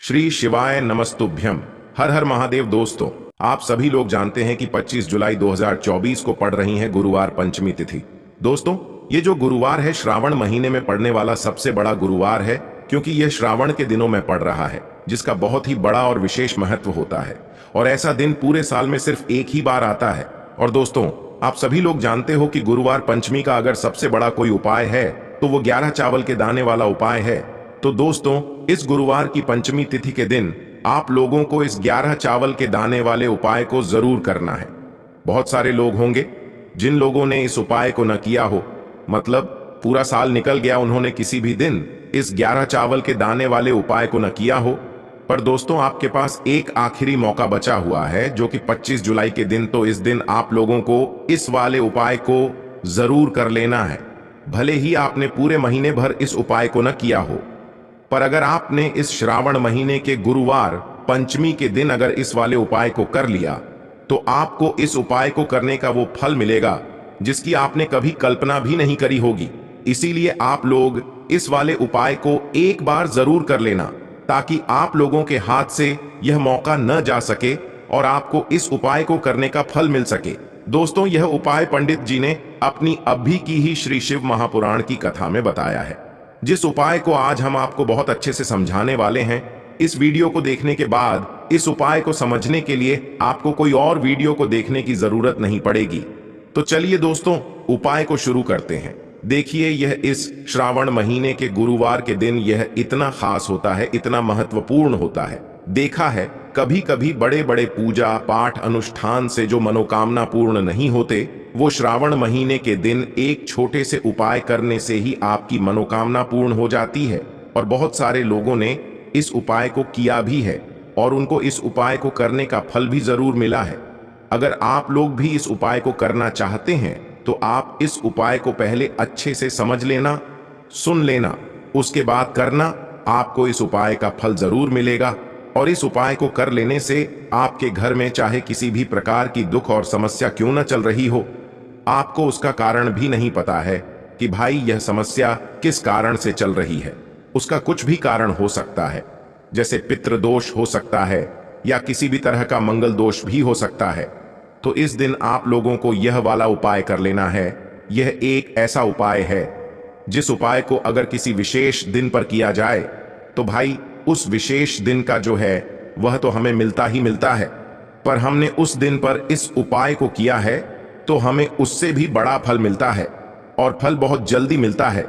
श्री शिवाय नमस्तुभ्यम। हर हर महादेव। दोस्तों, आप सभी लोग जानते हैं कि 25 जुलाई 2024 को पड़ रही है गुरुवार पंचमी तिथि। दोस्तों, ये जो गुरुवार है श्रावण महीने में पड़ने वाला सबसे बड़ा गुरुवार है, क्योंकि यह श्रावण के दिनों में पड़ रहा है, जिसका बहुत ही बड़ा और विशेष महत्व होता है। और ऐसा दिन पूरे साल में सिर्फ एक ही बार आता है। और दोस्तों, आप सभी लोग जानते हो कि गुरुवार पंचमी का अगर सबसे बड़ा कोई उपाय है तो वो 11 चावल के दाने वाला उपाय है। तो दोस्तों, इस गुरुवार की पंचमी तिथि के दिन आप लोगों को इस 11 चावल के दाने वाले उपाय को जरूर करना है। बहुत सारे लोग होंगे जिन लोगों ने इस उपाय को न किया हो, मतलब पूरा साल निकल गया, उन्होंने किसी भी दिन इस 11 चावल के दाने वाले उपाय को न किया हो। पर दोस्तों, आपके पास एक आखिरी मौका बचा हुआ है, जो कि 25 जुलाई के दिन। तो इस दिन आप लोगों को इस वाले उपाय को जरूर कर लेना है, भले ही आपने पूरे महीने भर इस उपाय को न किया हो। पर अगर आपने इस श्रावण महीने के गुरुवार पंचमी के दिन अगर इस वाले उपाय को कर लिया, तो आपको इस उपाय को करने का वो फल मिलेगा जिसकी आपने कभी कल्पना भी नहीं करी होगी। इसीलिए आप लोग इस वाले उपाय को एक बार जरूर कर लेना, ताकि आप लोगों के हाथ से यह मौका न जा सके और आपको इस उपाय को करने का फल मिल सके। दोस्तों, यह उपाय पंडित जी ने अपनी अभी की ही श्री शिव महापुराण की कथा में बताया है, जिस उपाय को आज हम आपको बहुत अच्छे से समझाने वाले हैं। इस वीडियो को देखने के बाद इस उपाय को समझने के लिए आपको कोई और वीडियो को देखने की जरूरत नहीं पड़ेगी। तो चलिए दोस्तों, उपाय को शुरू करते हैं। देखिए, यह इस श्रावण महीने के गुरुवार के दिन यह इतना खास होता है, इतना महत्वपूर्ण होता है। देखा है, कभी कभी बड़े बड़े पूजा पाठ अनुष्ठान से जो मनोकामना पूर्ण नहीं होते, वो श्रावण महीने के दिन एक छोटे से उपाय करने से ही आपकी मनोकामना पूर्ण हो जाती है। और बहुत सारे लोगों ने इस उपाय को किया भी है और उनको इस उपाय को करने का फल भी जरूर मिला है। अगर आप लोग भी इस उपाय को करना चाहते हैं तो आप इस उपाय को पहले अच्छे से समझ लेना, सुन लेना, उसके बाद करना। आपको इस उपाय का फल जरूर मिलेगा। और इस उपाय को कर लेने से आपके घर में चाहे किसी भी प्रकार की दुख और समस्या क्यों न चल रही हो, आपको उसका कारण भी नहीं पता है कि भाई यह समस्या किस कारण से चल रही है। उसका कुछ भी कारण हो सकता है, जैसे पितृदोष हो सकता है या किसी भी तरह का मंगल दोष भी हो सकता है। तो इस दिन आप लोगों को यह वाला उपाय कर लेना है। यह एक ऐसा उपाय है जिस उपाय को अगर किसी विशेष दिन पर किया जाए तो भाई उस विशेष दिन का जो है वह तो हमें मिलता ही मिलता है। पर हमने उस दिन पर इस उपाय को किया है तो हमें उससे भी बड़ा फल मिलता है, और फल बहुत जल्दी मिलता है,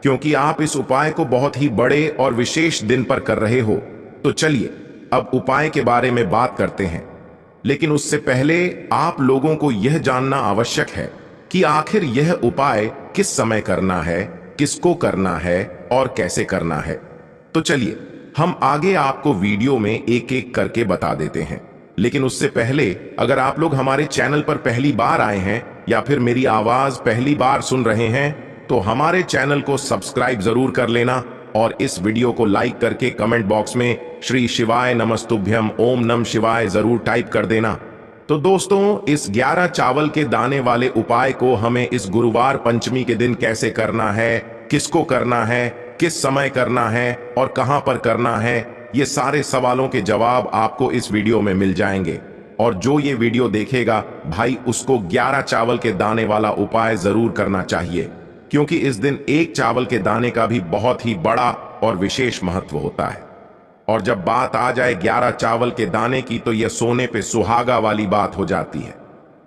क्योंकि आप इस उपाय को बहुत ही बड़े और विशेष दिन पर कर रहे हो। तो चलिए अब उपाय के बारे में बात करते हैं। लेकिन उससे पहले आप लोगों को यह जानना आवश्यक है कि आखिर यह उपाय किस समय करना है, किसको करना है और कैसे करना है। तो चलिए हम आगे आपको वीडियो में एक एक करके बता देते हैं। लेकिन उससे पहले अगर आप लोग हमारे चैनल पर पहली बार आए हैं या फिर मेरी आवाज पहली बार सुन रहे हैं, तो हमारे चैनल को सब्सक्राइब जरूर कर लेना और इस वीडियो को लाइक करके कमेंट बॉक्स में श्री शिवाय नमस्तुभ्यम ओम नम शिवाय जरूर टाइप कर देना। तो दोस्तों, इस 11 चावल के दाने वाले उपाय को हमें इस गुरुवार पंचमी के दिन कैसे करना है, किसको करना है, किस समय करना है और कहां पर करना है, ये सारे सवालों के जवाब आपको इस वीडियो में मिल जाएंगे। और जो ये वीडियो देखेगा भाई, उसको 11 चावल के दाने वाला उपाय जरूर करना चाहिए, क्योंकि इस दिन एक चावल के दाने का भी बहुत ही बड़ा और विशेष महत्व होता है। और जब बात आ जाए 11 चावल के दाने की, तो यह सोने पे सुहागा वाली बात हो जाती है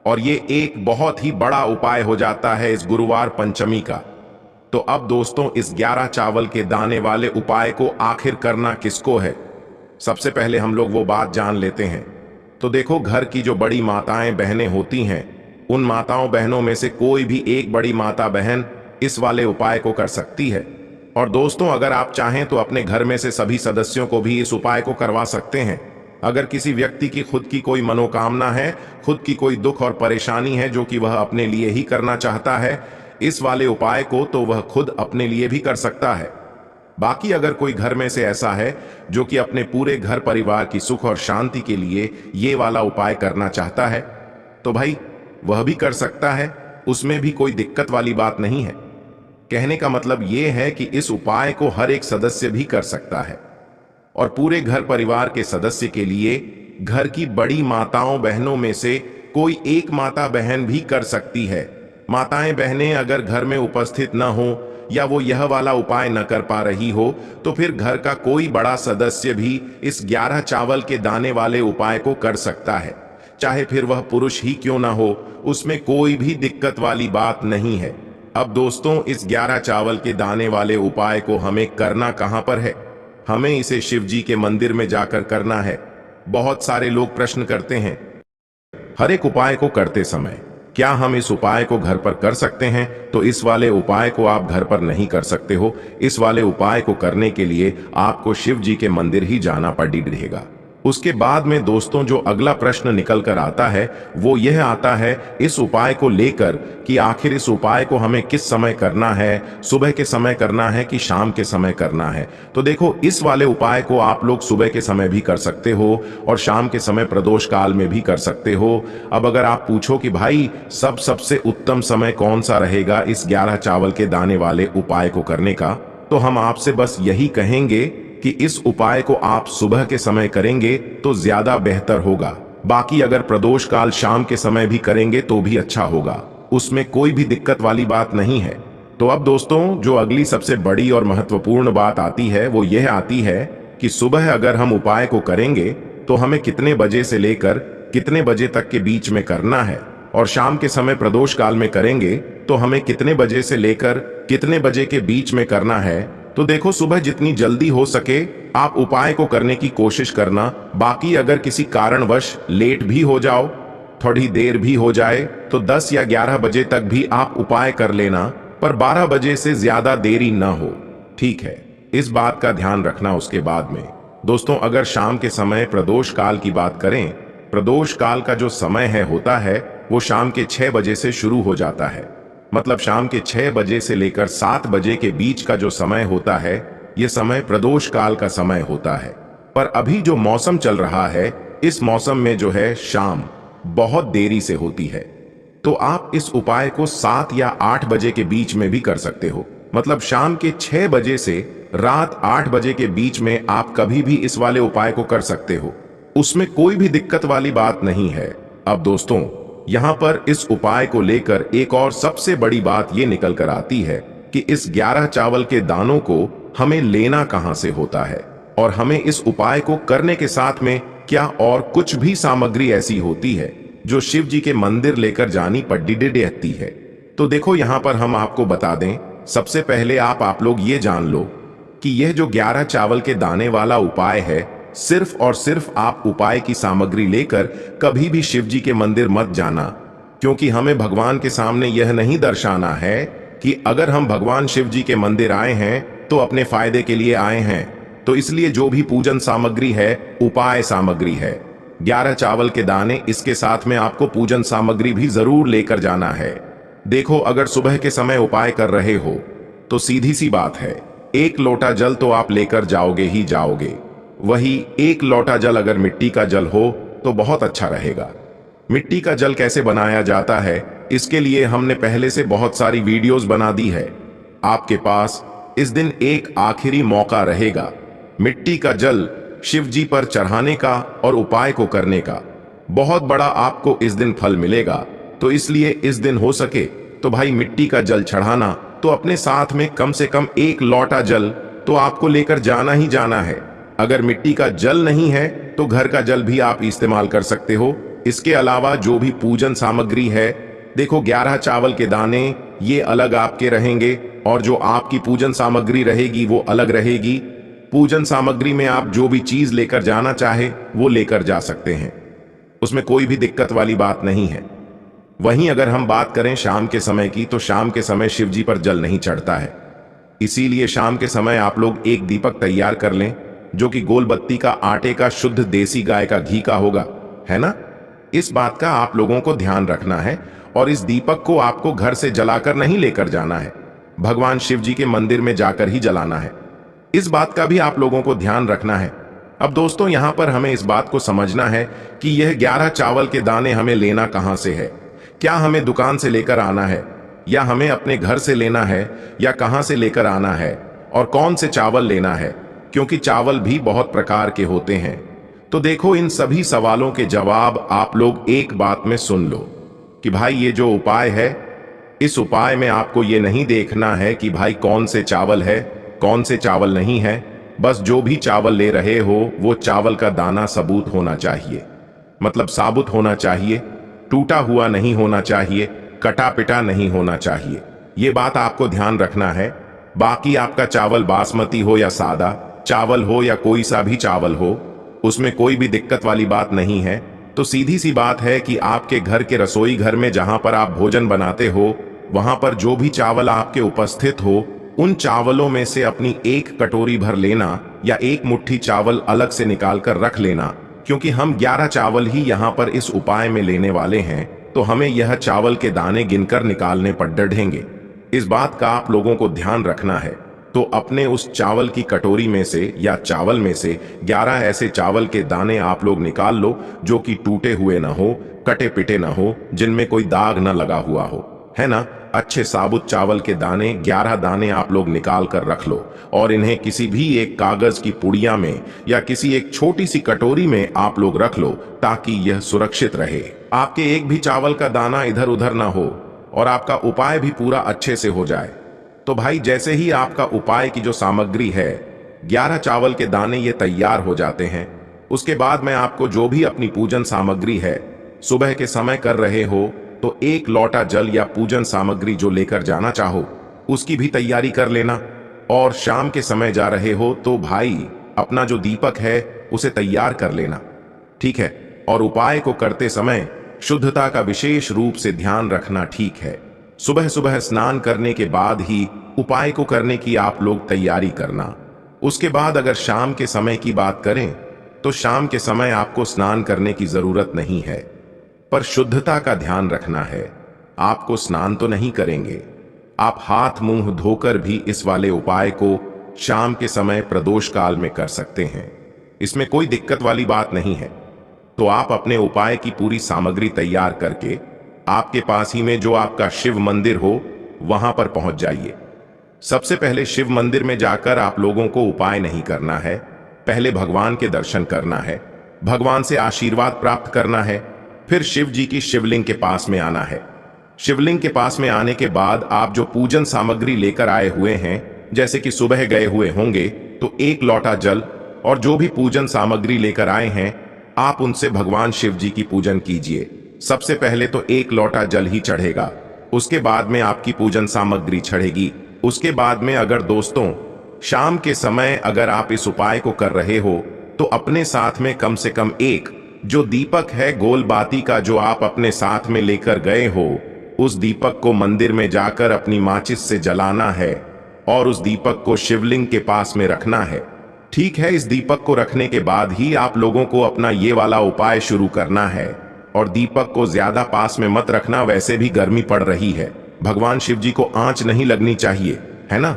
और ये एक बहुत ही बड़ा उपाय हो जाता है इस गुरुवार पंचमी का। तो अब दोस्तों, इस 11 चावल के दाने वाले उपाय को आखिर करना किसको है, सबसे पहले हम लोग वो बात जान लेते हैं। तो देखो, घर की जो बड़ी माताएं बहनें होती हैं, उन माताओं बहनों में से कोई भी एक बड़ी माता बहन इस वाले उपाय को कर सकती है। और दोस्तों, अगर आप चाहें तो अपने घर में से सभी सदस्यों को भी इस उपाय को करवा सकते हैं। अगर किसी व्यक्ति की खुद की कोई मनोकामना है, खुद की कोई दुख और परेशानी है जो कि वह अपने लिए ही करना चाहता है इस वाले उपाय को, तो वह खुद अपने लिए भी कर सकता है। बाकी अगर कोई घर में से ऐसा है जो कि अपने पूरे घर परिवार की सुख और शांति के लिए ये वाला उपाय करना चाहता है, तो भाई वह भी कर सकता है, उसमें भी कोई दिक्कत वाली बात नहीं है। कहने का मतलब यह है कि इस उपाय को हर एक सदस्य भी कर सकता है। और पूरे घर परिवार के सदस्य के लिए घर की बड़ी माताओं बहनों में से कोई एक माता बहन भी कर सकती है। माताएं बहनें अगर घर में उपस्थित न हो या वो यह वाला उपाय न कर पा रही हो तो फिर घर का कोई बड़ा सदस्य भी इस 11 चावल के दाने वाले उपाय को कर सकता है, चाहे फिर वह पुरुष ही क्यों ना हो, उसमें कोई भी दिक्कत वाली बात नहीं है। अब दोस्तों, इस 11 चावल के दाने वाले उपाय को हमें करना कहां पर है? हमें इसे शिव जी के मंदिर में जाकर करना है। बहुत सारे लोग प्रश्न करते हैं, हर एक उपाय को करते समय क्या हम इस उपाय को घर पर कर सकते हैं? तो इस वाले उपाय को आप घर पर नहीं कर सकते हो। इस वाले उपाय को करने के लिए आपको शिव जी के मंदिर ही जाना पड़ेगा। उसके बाद में दोस्तों जो अगला प्रश्न निकल कर आता है वो यह आता है इस उपाय को लेकर कि आखिर इस उपाय को हमें किस समय करना है, सुबह के समय करना है कि शाम के समय करना है। तो देखो, इस वाले उपाय को आप लोग सुबह के समय भी कर सकते हो और शाम के समय प्रदोष काल में भी कर सकते हो। अब अगर आप पूछो कि भाई सबसे उत्तम समय कौन सा रहेगा इस 11 चावल के दाने वाले उपाय को करने का, तो हम आपसे बस यही कहेंगे कि इस उपाय को आप सुबह के समय करेंगे तो ज्यादा बेहतर होगा। बाकी अगर प्रदोष काल शाम के समय भी करेंगे तो भी अच्छा होगा, उसमें कोई भी दिक्कत वाली बात नहीं है। तो अब दोस्तों जो अगली सबसे बड़ी और महत्वपूर्ण बात आती है वो यह आती है कि सुबह अगर हम उपाय को करेंगे तो हमें कितने बजे से लेकर कितने बजे तक के बीच में करना है, और शाम के समय प्रदोष काल में करेंगे तो हमें कितने बजे से लेकर कितने बजे के बीच में करना है। तो देखो, सुबह जितनी जल्दी हो सके आप उपाय को करने की कोशिश करना। बाकी अगर किसी कारणवश लेट भी हो जाओ, थोड़ी देर भी हो जाए, तो 10 या 11 बजे तक भी आप उपाय कर लेना, पर 12 बजे से ज्यादा देरी ना हो, ठीक है? इस बात का ध्यान रखना। उसके बाद में दोस्तों अगर शाम के समय प्रदोष काल की बात करें, प्रदोष काल का जो समय होता है वो शाम के 6 बजे से शुरू हो जाता है। मतलब शाम के 6 बजे से लेकर 7 बजे के बीच का जो समय होता है ये समय प्रदोष काल का समय होता है। पर अभी जो मौसम चल रहा है इस मौसम में जो है शाम बहुत देरी से होती है, तो आप इस उपाय को 7 या 8 बजे के बीच में भी कर सकते हो। मतलब शाम के 6 बजे से रात 8 बजे के बीच में आप कभी भी इस वाले उपाय को कर सकते हो, उसमें कोई भी दिक्कत वाली बात नहीं है। अब दोस्तों यहां पर इस उपाय को लेकर एक और सबसे बड़ी बात यह निकल कर आती है कि इस 11 चावल के दानों को हमें लेना कहां से होता है, और हमें इस उपाय को करने के साथ में क्या और कुछ भी सामग्री ऐसी होती है जो शिव जी के मंदिर लेकर जानी पड़ती है। तो देखो यहां पर हम आपको बता दें, सबसे पहले आप लोग ये जान लो कि यह जो 11 चावल के दाने वाला उपाय है, सिर्फ और सिर्फ आप उपाय की सामग्री लेकर कभी भी शिव जी के मंदिर मत जाना, क्योंकि हमें भगवान के सामने यह नहीं दर्शाना है कि अगर हम भगवान शिव जी के मंदिर आए हैं तो अपने फायदे के लिए आए हैं। तो इसलिए जो भी पूजन सामग्री है उपाय सामग्री है, 11 चावल के दाने, इसके साथ में आपको पूजन सामग्री भी जरूर लेकर जाना है। देखो अगर सुबह के समय उपाय कर रहे हो तो सीधी सी बात है, 1 लोटा जल तो आप लेकर जाओगे ही जाओगे। वही 1 लोटा जल अगर मिट्टी का जल हो तो बहुत अच्छा रहेगा। मिट्टी का जल कैसे बनाया जाता है इसके लिए हमने पहले से बहुत सारी वीडियोस बना दी है। आपके पास इस दिन एक आखिरी मौका रहेगा मिट्टी का जल शिव जी पर चढ़ाने का और उपाय को करने का। बहुत बड़ा आपको इस दिन फल मिलेगा, तो इसलिए इस दिन हो सके तो भाई मिट्टी का जल चढ़ाना, तो अपने साथ में कम से कम 1 लोटा जल तो आपको लेकर जाना ही जाना है। अगर मिट्टी का जल नहीं है तो घर का जल भी आप इस्तेमाल कर सकते हो। इसके अलावा जो भी पूजन सामग्री है, देखो 11 चावल के दाने ये अलग आपके रहेंगे और जो आपकी पूजन सामग्री रहेगी वो अलग रहेगी। पूजन सामग्री में आप जो भी चीज लेकर जाना चाहे वो लेकर जा सकते हैं, उसमें कोई भी दिक्कत वाली बात नहीं है। वहीं अगर हम बात करें शाम के समय की, तो शाम के समय शिव जी पर जल नहीं चढ़ता है, इसीलिए शाम के समय आप लोग एक दीपक तैयार कर लें जो कि गोल बत्ती का आटे का शुद्ध देसी गाय का घी का होगा, है ना? इस बात का आप लोगों को ध्यान रखना है, और इस दीपक को आपको घर से जलाकर नहीं लेकर जाना है, भगवान शिव जी के मंदिर में जाकर ही जलाना है। इस बात का भी आप लोगों को ध्यान रखना है। अब दोस्तों यहां पर हमें इस बात को समझना है कि यह 11 चावल के दाने हमें लेना कहां से है। क्या हमें दुकान से लेकर आना है, या हमें अपने घर से लेना है, या कहां से लेकर आना है, और कौन से चावल लेना है? क्योंकि चावल भी बहुत प्रकार के होते हैं। तो देखो, इन सभी सवालों के जवाब आप लोग एक बात में सुन लो कि भाई ये जो उपाय है, इस उपाय में आपको ये नहीं देखना है कि भाई कौन से चावल है, कौन से चावल नहीं है। बस जो भी चावल ले रहे हो वो चावल का दाना सबूत होना चाहिए, मतलब साबुत होना चाहिए, टूटा हुआ नहीं होना चाहिए, कटा पिटा नहीं होना चाहिए। ये बात आपको ध्यान रखना है। बाकी आपका चावल बासमती हो या सादा चावल हो या कोई सा भी चावल हो, उसमें कोई भी दिक्कत वाली बात नहीं है। तो सीधी सी बात है कि आपके घर के रसोई घर में जहां पर आप भोजन बनाते हो, वहां पर जो भी चावल आपके उपस्थित हो, उन चावलों में से अपनी एक कटोरी भर लेना या एक मुट्ठी चावल अलग से निकाल कर रख लेना, क्योंकि हम 11 चावल ही यहाँ पर इस उपाय में लेने वाले हैं। तो हमें यह चावल के दाने गिनकर निकालने पड़ेंगे। इस बात का आप लोगों को ध्यान रखना है। तो अपने उस चावल की कटोरी में से या चावल में से 11 ऐसे चावल के दाने आप लोग निकाल लो जो कि टूटे हुए ना हो, कटे पिटे ना हो, जिनमें कोई दाग ना लगा हुआ हो, है ना। अच्छे साबुत चावल के दाने 11 दाने आप लोग निकाल कर रख लो और इन्हें किसी भी एक कागज की पुड़िया में या किसी एक छोटी सी कटोरी में आप लोग रख लो, ताकि यह सुरक्षित रहे। आपके एक भी चावल का दाना इधर उधर ना हो और आपका उपाय भी पूरा अच्छे से हो जाए। तो भाई जैसे ही आपका उपाय की जो सामग्री है, 11 चावल के दाने ये तैयार हो जाते हैं, उसके बाद मैं आपको जो भी अपनी पूजन सामग्री है, सुबह के समय कर रहे हो तो एक लोटा जल या पूजन सामग्री जो लेकर जाना चाहो उसकी भी तैयारी कर लेना। और शाम के समय जा रहे हो तो भाई अपना जो दीपक है उसे तैयार कर लेना, ठीक है। और उपाय को करते समय शुद्धता का विशेष रूप से ध्यान रखना, ठीक है। सुबह सुबह स्नान करने के बाद ही उपाय को करने की आप लोग तैयारी करना। उसके बाद अगर शाम के समय की बात करें तो शाम के समय आपको स्नान करने की जरूरत नहीं है, पर शुद्धता का ध्यान रखना है। आपको स्नान तो नहीं करेंगे, आप हाथ मुंह धोकर भी इस वाले उपाय को शाम के समय प्रदोष काल में कर सकते हैं। इसमें कोई दिक्कत वाली बात नहीं है। तो आप अपने उपाय की पूरी सामग्री तैयार करके आपके पास ही में जो आपका शिव मंदिर हो वहां पर पहुंच जाइए। सबसे पहले शिव मंदिर में जाकर आप लोगों को उपाय नहीं करना है, पहले भगवान के दर्शन करना है, भगवान से आशीर्वाद प्राप्त करना है। फिर शिव जी की शिवलिंग के पास में आना है। शिवलिंग के पास में आने के बाद आप जो पूजन सामग्री लेकर आए हुए हैं, जैसे कि सुबह गए हुए होंगे तो एक लोटा जल और जो भी पूजन सामग्री लेकर आए हैं, आप उनसे भगवान शिव जी की पूजन कीजिए। सबसे पहले तो एक लोटा जल ही चढ़ेगा, उसके बाद में आपकी पूजन सामग्री चढ़ेगी। उसके बाद में अगर दोस्तों शाम के समय अगर आप इस उपाय को कर रहे हो तो अपने साथ में कम से कम एक जो दीपक है गोल बाती का जो आप अपने साथ में लेकर गए हो, उस दीपक को मंदिर में जाकर अपनी माचिस से जलाना है और उस दीपक को शिवलिंग के पास में रखना है, ठीक है। इस दीपक को रखने के बाद ही आप लोगों को अपना ये वाला उपाय शुरू करना है। और दीपक को ज्यादा पास में मत रखना, वैसे भी गर्मी पड़ रही है, भगवान शिव जी को आंच नहीं लगनी चाहिए, है ना।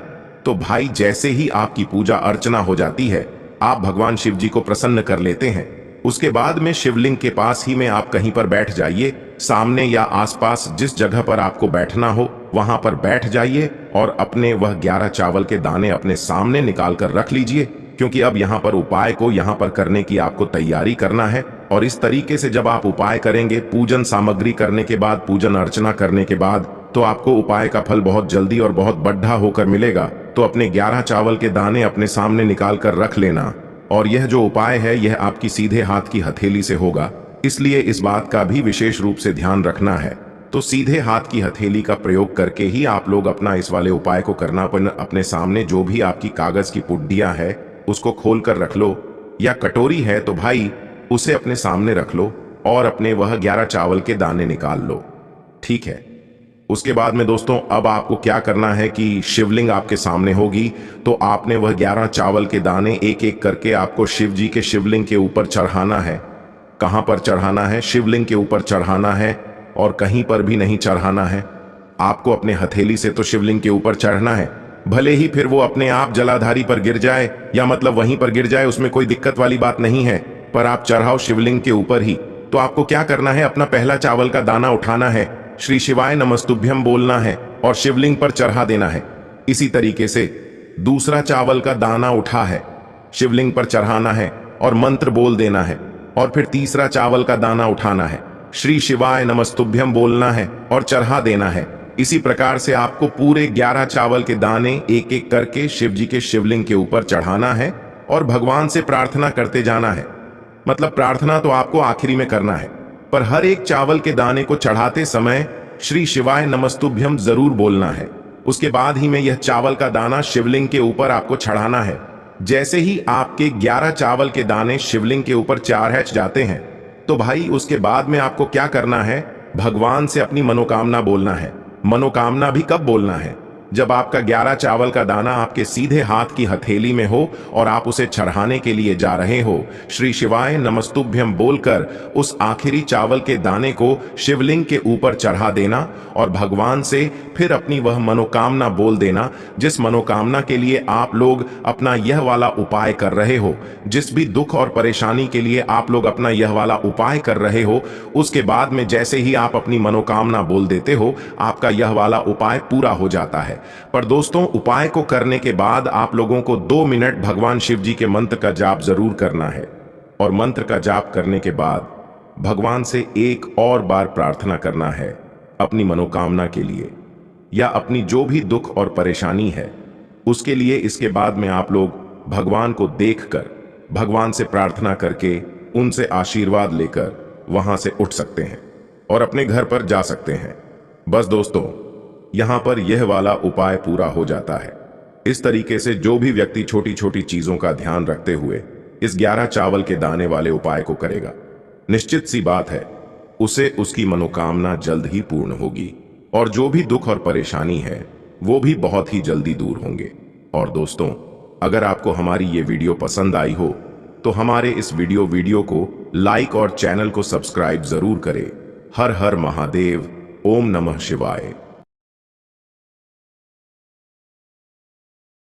तो भाई जैसे ही आपकी पूजा अर्चना हो जाती है, आप भगवान शिव जी को प्रसन्न कर लेते हैं। उसके बाद में शिवलिंग के पास ही में आप कहीं पर बैठ जाइए, सामने या आसपास जिस जगह पर आपको बैठना हो वहां पर बैठ जाइए और अपने वह 11 चावल के दाने अपने सामने निकाल कर रख लीजिए, क्योंकि अब यहाँ पर उपाय को यहाँ पर करने की आपको तैयारी करना है। और इस तरीके से जब आप उपाय करेंगे, पूजन सामग्री करने के बाद, पूजन अर्चना करने के बाद, तो आपको उपाय का फल बहुत जल्दी और बहुत बढ़ा होकर मिलेगा। तो अपने 11 चावल के दाने अपने सामने निकाल कर रख लेना। और यह जो उपाय है यह आपकी सीधे हाथ की हथेली से होगा, इसलिए इस बात का भी विशेष रूप से ध्यान रखना है। तो सीधे हाथ की हथेली का प्रयोग करके ही आप लोग अपना इस वाले उपाय को करना। अपने सामने जो भी आपकी कागज की पुड्डियां है उसको खोल कर रख लो, या कटोरी है तो भाई उसे अपने सामने रख लो और अपने वह 11 चावल के दाने निकाल लो, ठीक है। उसके बाद में दोस्तों अब आपको क्या करना है कि शिवलिंग आपके सामने होगी, तो आपने वह 11 चावल के दाने एक एक करके आपको शिव जी के शिवलिंग के ऊपर चढ़ाना है। कहां पर चढ़ाना है? शिवलिंग के ऊपर चढ़ाना है और कहीं पर भी नहीं चढ़ाना है। आपको अपने हथेली से तो शिवलिंग के ऊपर चढ़ना है, भले ही फिर वो अपने आप जलाधारी पर गिर जाए या मतलब वहीं पर गिर जाए, उसमें कोई दिक्कत वाली बात नहीं है, पर आप चढ़ाओ शिवलिंग के ऊपर ही। तो आपको क्या करना है, अपना पहला चावल का दाना उठाना है, श्री शिवाय नमस्तुभ्यम बोलना है और शिवलिंग पर चढ़ा देना है। इसी तरीके से दूसरा चावल का दाना उठा है, शिवलिंग पर चढ़ाना है और मंत्र बोल देना है। और फिर तीसरा चावल का दाना उठाना है, श्री शिवाय नमस्तुभ्यम बोलना है और चढ़ा देना है। इसी प्रकार से आपको पूरे 11 चावल के दाने एक एक करके शिव जी के शिवलिंग के ऊपर चढ़ाना है और भगवान से प्रार्थना करते जाना है। मतलब प्रार्थना तो आपको आखिरी में करना है, पर हर एक चावल के दाने को चढ़ाते समय श्री शिवाय नमस्तुभ्यम जरूर बोलना है। उसके बाद ही में यह चावल का दाना शिवलिंग के ऊपर आपको चढ़ाना है। जैसे ही आपके 11 चावल के दाने शिवलिंग के ऊपर चढ़ जाते हैं तो भाई उसके बाद में आपको क्या करना है, भगवान से अपनी मनोकामना बोलना है। मनोकामना भी कब बोलना है, जब आपका 11 चावल का दाना आपके सीधे हाथ की हथेली में हो और आप उसे चढ़ाने के लिए जा रहे हो। श्री शिवाय नमस्तुभ्यम बोलकर उस आखिरी चावल के दाने को शिवलिंग के ऊपर चढ़ा देना और भगवान से फिर अपनी वह मनोकामना बोल देना, जिस मनोकामना के लिए आप लोग अपना यह वाला उपाय कर रहे हो। जिस भी दुख और परेशानी के लिए आप लोग अपना यह वाला उपाय कर रहे हो, उसके बाद में जैसे ही आप अपनी मनोकामना बोल देते हो, आपका यह वाला उपाय पूरा हो जाता है। पर दोस्तों, उपाय को करने के बाद आप लोगों को 2 मिनट भगवान शिव जी के मंत्र का जाप जरूर करना है। और मंत्र का जाप करने के बाद भगवान से एक और बार प्रार्थना करना है अपनी मनोकामना के लिए या अपनी जो भी दुख और परेशानी है उसके लिए। इसके बाद में आप लोग भगवान को देखकर भगवान से प्रार्थना करके उनसे आशीर्वाद लेकर वहां से उठ सकते हैं और अपने घर पर जा सकते हैं। बस दोस्तों, यहां पर यह वाला उपाय पूरा हो जाता है। इस तरीके से जो भी व्यक्ति छोटी छोटी चीजों का ध्यान रखते हुए इस 11 चावल के दाने वाले उपाय को करेगा, निश्चित सी बात है उसे उसकी मनोकामना जल्द ही पूर्ण होगी और जो भी दुख और परेशानी है वो भी बहुत ही जल्दी दूर होंगे। और दोस्तों, अगर आपको हमारी ये वीडियो पसंद आई हो तो हमारे इस वीडियो को लाइक और चैनल को सब्सक्राइब जरूर करें। हर हर महादेव, ओम नमः शिवाय।